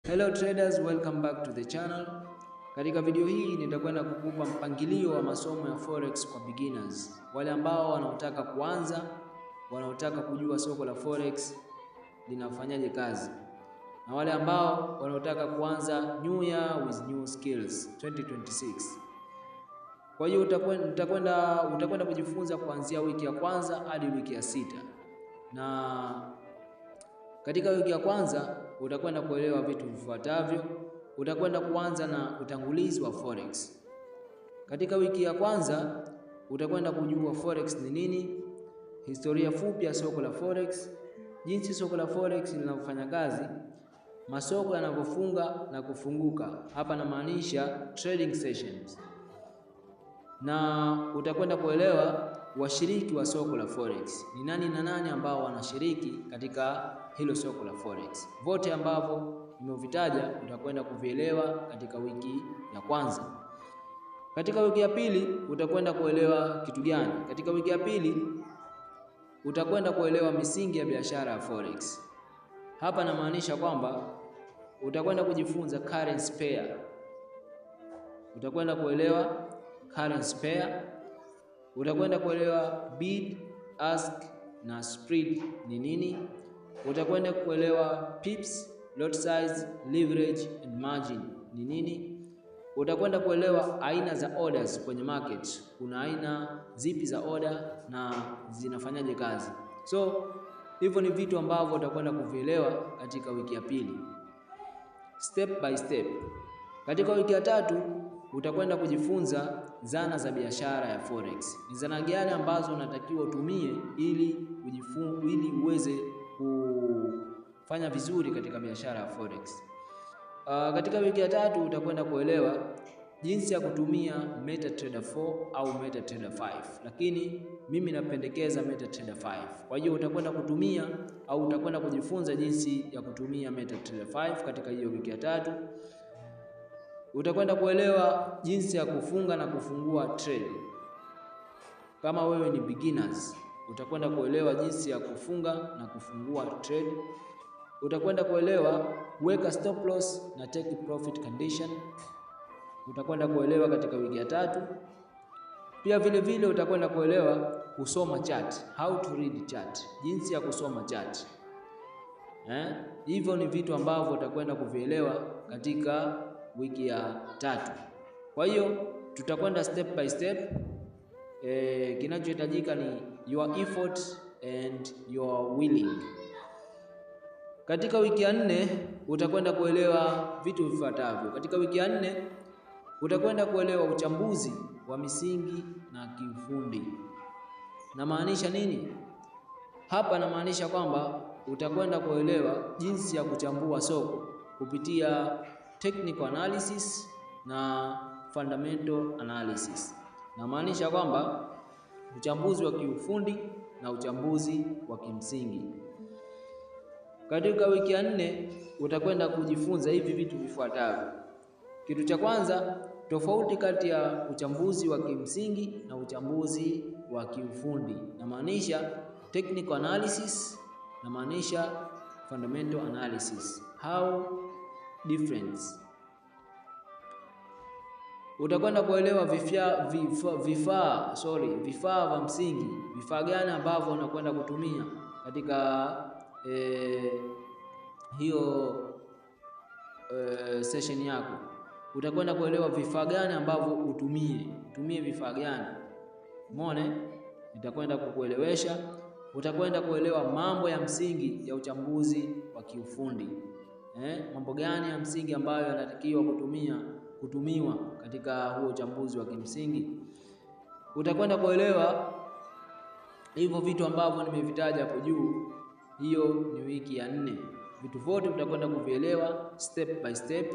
Hello traders, welcome back to the channel. Katika video hii nitakwenda kukupa mpangilio wa masomo ya forex kwa beginners, wale ambao wanaotaka kuanza, wanaotaka kujua soko la forex linafanyaje kazi, na wale ambao wanaotaka kuanza new year with new skills 2026. Kwa hiyo utakwenda kujifunza kuanzia wiki ya kwanza hadi wiki ya 6. Na katika wiki ya kwanza utakwenda kuelewa vitu vifuatavyo. Utakwenda kuanza na utangulizi wa forex. Katika wiki ya kwanza utakwenda kujua forex ni nini, historia fupi ya soko la forex, jinsi soko la forex linafanya kazi, masoko yanavyofunga na kufunguka, hapa namaanisha trading sessions, na utakwenda kuelewa washiriki wa soko la forex ni nani na nani ambao wanashiriki katika hilo soko la forex. Vote ambavyo nimevitaja utakwenda kuvielewa katika wiki ya kwanza. Katika wiki ya pili utakwenda kuelewa kitu gani? Katika wiki ya pili utakwenda kuelewa misingi ya biashara ya forex. Hapa namaanisha kwamba utakwenda kujifunza currency pair. Utakwenda kuelewa currency pair. Utakwenda kuelewa bid, ask na spread ni nini. Utakwenda kuelewa pips, lot size, leverage and margin ni nini. Utakwenda kuelewa aina za orders kwenye market. Kuna aina zipi za order na zinafanyaje kazi. So hivyo ni vitu ambavyo utakwenda kuvielewa katika wiki ya pili, step by step. Katika wiki ya tatu utakwenda kujifunza zana za biashara ya forex. Ni zana gani ambazo unatakiwa utumie ili uweze kufanya vizuri katika biashara ya forex. Katika wiki ya tatu utakwenda kuelewa jinsi ya kutumia MetaTrader 4 au MetaTrader 5, lakini mimi napendekeza MetaTrader 5. Kwa hiyo utakwenda kutumia au utakwenda kujifunza jinsi ya kutumia MetaTrader 5 katika hiyo wiki ya tatu. Utakwenda kuelewa jinsi ya kufunga na kufungua trade. Kama wewe ni beginners, utakwenda kuelewa jinsi ya kufunga na kufungua trade. Utakwenda kuelewa weka stop loss na take profit condition. Utakwenda kuelewa katika wiki ya tatu. Pia vile utakwenda kuelewa kusoma chart, how to read chart, jinsi ya kusoma chart. Hivyo ni vitu ambavyo utakwenda kuvielewa katika wiki ya tatu. Kwa hiyo tutakwenda step by step. Kinachohitajika ni your effort and your willing. Katika wiki ya 4 utakwenda kuelewa vitu vifuatavyo. Katika wiki ya 4 utakwenda kuelewa uchambuzi wa misingi na kiufundi. Namaanisha nini? Hapa namaanisha kwamba utakwenda kuelewa jinsi ya kuchambua soko kupitia technical analysis na fundamental analysis. Namaanisha kwamba uchambuzi wa kiufundi na uchambuzi wa kimsingi. Katika wiki ya 4 utakwenda kujifunza hivi vitu vifuatavyo. Kitu cha kwanza, tofauti kati ya uchambuzi wa kimsingi na uchambuzi wa kiufundi. Namaanisha technical analysis, namaanisha fundamental analysis. How difference. Utakwenda kuelewa vifaa vya msingi. Vifaa gani ambavyo unakwenda kutumia katika hiyo session yako. Utakwenda kuelewa vifaa gani ambavyo utumie vifaa gani. Umeona? Nitakwenda kukuelewesha. Utakwenda kuelewa mambo ya msingi ya uchambuzi wa kiufundi. Mambo gani ya msingi ambayo yanatakiwa kutumiwa katika huo uchambuzi wa kimsingi. Utakwenda kuelewa hivyo vitu ambavyo nimevitaja hapo juu. Hiyo ni wiki ya 4. Vitu vyote utakwenda kuvielewa step by step.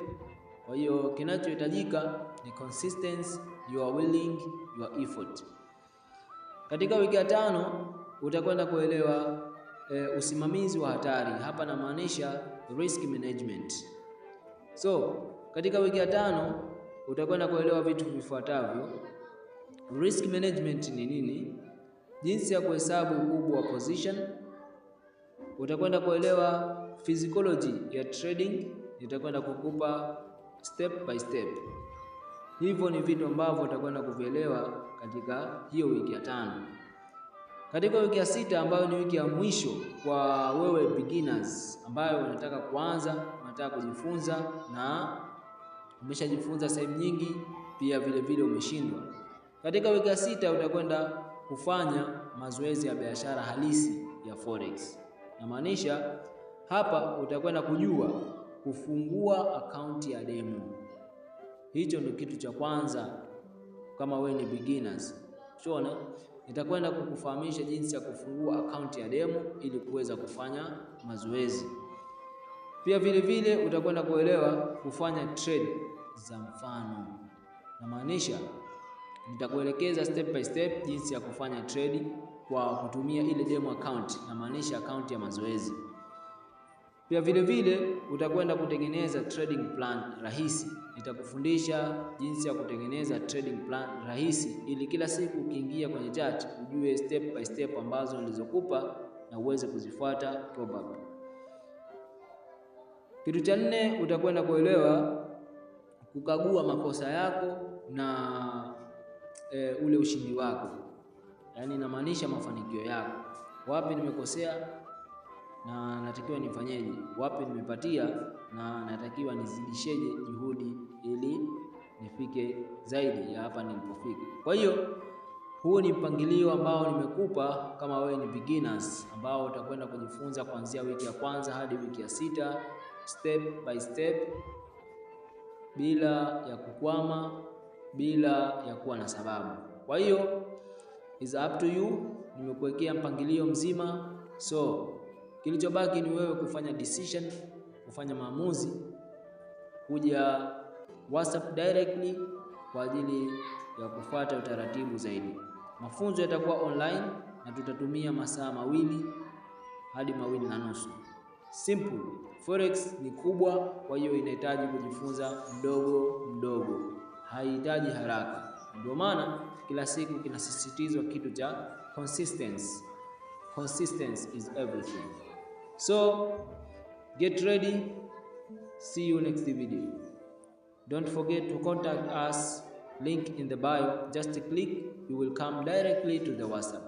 Kwa hiyo kinachohitajika ni consistency, your willing, your effort. Katika wiki ya 5 utakwenda kuelewa usimamizi wa hatari. Hapa namaanisha risk management. So katika wiki ya 5 utakwenda kuelewa vitu vifuatavyo. Risk management ni nini? Jinsi ya kuhesabu ukubwa wa position. Utakwenda kuelewa physiology ya trading, nitakwenda kukupa step by step. Hivyo ni vitu ambavyo utakwenda kuvielewa katika hiyo wiki ya 5. Katika wiki ya 6 ambayo ni wiki ya mwisho kwa wewe beginners ambayo unataka kuanza, unataka kujifunza na umeshajifunza sehemu nyingi, pia vile vile umeshindwa. Katika wiki ya 6 utakwenda kufanya mazoezi ya biashara halisi ya forex. Namaanisha hapa utakwenda kujua kufungua akaunti ya demo. Hicho ndio kitu cha kwanza kama wewe ni beginners. Unaona? Nitakwenda kukufahamisha jinsi ya kufungua akaunti ya demo ili kuweza kufanya mazoezi. Pia vile vile utakwenda kuelewa kufanya trade za mfano. Namaanisha nitakuelekeza step by step jinsi ya kufanya trade kwa kutumia ile demo account, namaanisha akaunti ya mazoezi. Pia vile vile utakwenda kutengeneza trading plan rahisi. Nitakufundisha jinsi ya kutengeneza trading plan rahisi ili kila siku ukiingia kwenye chart ujue step by step ambazo nilizokupa na uweze kuzifuata probably. Kitu cha 4 utakwenda kuelewa kukagua makosa yako na ule ushindi wako. Yaani inamaanisha mafanikio yako. Wapi nimekosea na natakiwa nifanyeje? Wapi nimepatia na natakiwa nizidisheje juhudi ili nifike zaidi ya hapa nilipofika. Kwa hiyo huu ni mpangilio ambao nimekupa kama wewe ni beginners, ambao utakwenda kujifunza kuanzia wiki ya 1 hadi wiki ya 6 step by step, bila ya kukwama, bila ya kuwa na sababu. Kwa hiyo is up to you. Nimekuwekea mpangilio mzima, so kilichobaki ni wewe kufanya decision, kufanya maamuzi, kuja WhatsApp directly kwa ajili ya kufuata utaratibu zaidi. Mafunzo yatakuwa online na tutatumia masaa 2 hadi 2.5. Simple. Forex ni kubwa, kwa hiyo inahitaji kujifunza mdogo mdogo, haihitaji haraka. Ndio maana kila siku kinasisitizwa kitu cha consistency. Consistency is everything. So get ready. See you next video. Don't forget to contact us. Link in the bio. Just click, you will come directly to the WhatsApp.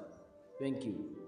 Thank you.